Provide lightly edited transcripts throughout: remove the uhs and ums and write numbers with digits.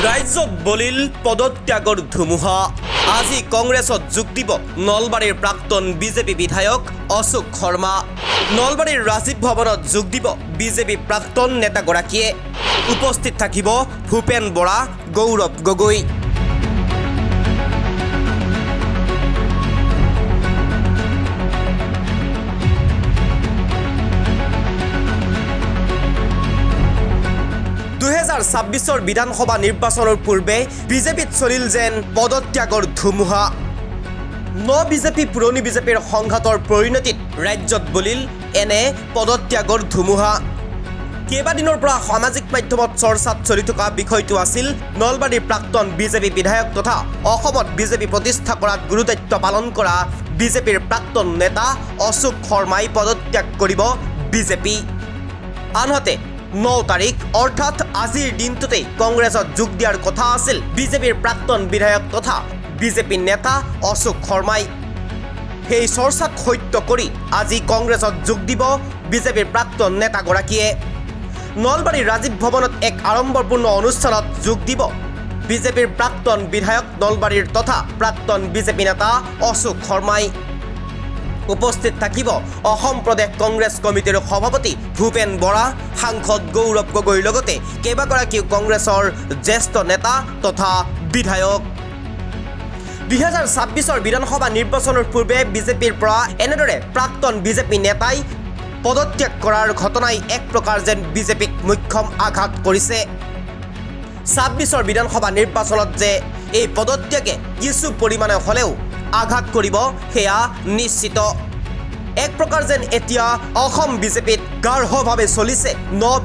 ৰাজ্যত বলিল পদত্যাগৰ ধুমুহা আজি কংগ্ৰেছত যোগ দিব নলবাৰীৰ প্ৰাক্তন বিজেপি বিধায়ক অশোক শৰ্মা নলবাৰীৰ ৰাজীৱ ভৱনত যোগ দিব বিজেপি প্ৰাক্তন নেতাগৰাকীয়ে উপস্থিত থাকিব ভূপেন বৰা গৌৰৱ গগৈ 2026 বিধানসভা নিৰ্বাচনৰ পূৰ্বে বিজেপিত চলিল যেন পদত্যাগৰ ধুমুহা বিজেপি পুৰণি বিজেপিৰ সংঘাতৰ পৰিণতিত ৰাজ্যত বলিল এনে পদত্যাগৰ ধুমুহা কেইবাদিনৰ পৰা সামাজিক মাধ্যমত চৰ্চাত চলি থকা বিষয়টো আছিল নলবাৰীৰ প্ৰাক্তন বিজেপি বিধায়ক তথা অসমত বিজেপি প্ৰতিষ্ঠা কৰাত গুৰুত্ব পালন কৰা বিজেপিৰ প্ৰাক্তন নেতা অশোক শৰ্মাই পদত্যাগ কৰিব বিজেপি আনহাতে 9 তাৰিখ অৰ্থাৎ আজিৰ দিনটোতে কংগ্ৰেছত যোগ দিয়াৰ কথা আছিল বিজেপিৰ প্ৰাক্তন বিধায়ক তথা বিজেপি নেতা অশোক শৰ্মাই সেই চৰ্চাত সত্য কৰি আজি কংগ্ৰেছত যোগ দিব বিজেপিৰ প্ৰাক্তন নেতাগৰাকীয়ে নলবাৰীৰ ৰাজীৱ ভৱনত এক আড়ম্বৰপূৰ্ণ অনুষ্ঠানত যোগ দিব বিজেপিৰ প্ৰাক্তন বিধায়ক নলবাৰীৰ তথা প্ৰাক্তন বিজেপি নেতা অশোক শৰ্মাই উপস্থিত থাকিব অসম প্ৰদেশ কংগ্ৰেছ কমিটিৰ সভাপতি ভূপেন বৰা সাংসদ গৌৰৱ গগৈৰ লগতে কেইবাগৰাকীও কংগ্ৰেছৰ জ্যেষ্ঠ নেতা তথা বিধায়ক 2026 বিধানসভা নিৰ্বাচনৰ পূৰ্বে বিজেপিৰ পৰা এনেদৰে প্ৰাক্তন বিজেপি নেতাই পদত্যাগ কৰাৰ ঘটনাই এক প্ৰকাৰ যেন বিজেপিক মুখ্যম আঘাত কৰিছে 26 বিধানসভা নিৰ্বাচনত যে এই পদত্যাগে কিছু পৰিমাণে হলেও আঘাত কৰিব হেয়া নিশ্চিত এক প্ৰকাৰ যেন এতিয়া অসম বিজেপিত গাঢ়ভাৱে চলিছে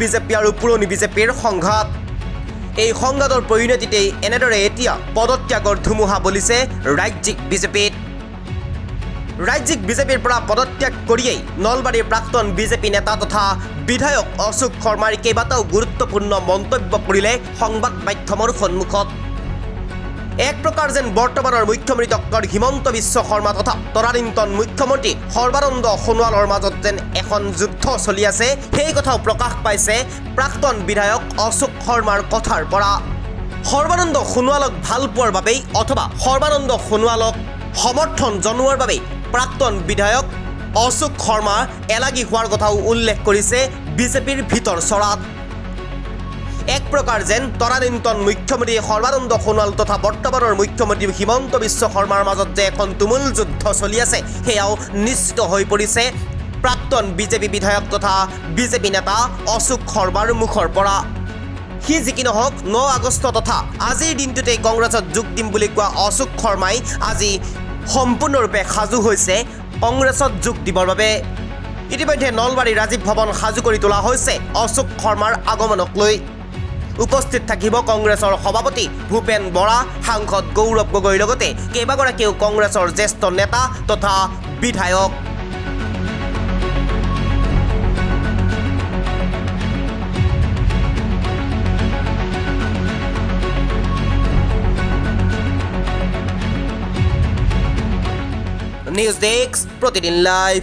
বিজেপি আৰু পুৰণি বিজেপিৰ সংঘাত এই সংঘাতৰ পৰিণতিতে এনেদৰে এতিয়া পদত্যাগৰ ধুমুহা বলিছে ৰাজ্যিক বিজেপিৰ পৰা পদত্যাগ কৰিয়েই নলবাৰীৰ প্ৰাক্তন বিজেপি নেতা তথা বিধায়ক অশোক শৰ্মাৰ কেইবাটাও গুৰুত্বপূৰ্ণ মন্তব্য কৰিলে সংবাদ মাধ্যমৰ সন্মুখত এক প্ৰকাৰ যেন বৰ্তমানৰ মুখ্যমন্ত্ৰী ডক্টৰ হিমন্ত বিশ্ব শৰ্মা তথা তদানীন্তন মুখ্যমন্ত্ৰী সৰ্বানন্দ সোণোৱালৰ মাজত যেন এখন যুদ্ধ চলি আছে সেই কথাও প্ৰকাশ পাইছে প্ৰাক্তন বিধায়ক অশোক শৰ্মাৰ কথাৰ পৰা সৰ্বানন্দ সোণোৱালক ভাল পোৱাৰ বাবেই অথবা সৰ্বানন্দ সোণোৱালক সমৰ্থন জনোৱাৰ বাবেই প্ৰাক্তন বিধায়ক অশোক শৰ্মা এলাগী হোৱাৰ কথাও উল্লেখ কৰিছে বিজেপিৰ ভিতৰ চৰাত এক প্ৰকাৰ যেন তদানীন্তন মুখ্যমন্ত্ৰী সৰ্বানন্দ সোণোৱাল তথা বৰ্তমানৰ মুখ্যমন্ত্ৰী হিমন্ত বিশ্ব শৰ্মাৰ মাজত যে এখন তুমুল যুদ্ধ চলি আছে সেয়াও নিশ্চিত হৈ পৰিছে প্ৰাক্তন বিজেপি বিধায়ক তথা বিজেপি নেতা অশোক শৰ্মাৰ মুখৰ পৰা সি যি কি নহওক 9 আগষ্ট তথা আজিৰ দিনটোতে কংগ্ৰেছত যোগ দিম বুলি কোৱা অশোক শৰ্মাই আজি সম্পূৰ্ণৰূপে সাজু হৈছে কংগ্ৰেছত যোগ দিবৰ বাবে ইতিমধ্যে নলবাৰী ৰাজীৱ ভৱন সাজু কৰি তোলা হৈছে অশোক শৰ্মাৰ আগমনক লৈ উপস্থিত থাকিব কংগ্ৰেছৰ সভাপতি ভূপেন বৰা সাংসদ গৌৰৱ গগৈৰ লগতে কেইবাগৰাকীও কংগ্ৰেছৰ জ্যেষ্ঠ নেতা তথা বিধায়ক নিউজ ডেস্ক প্ৰতিদিন লাইভ।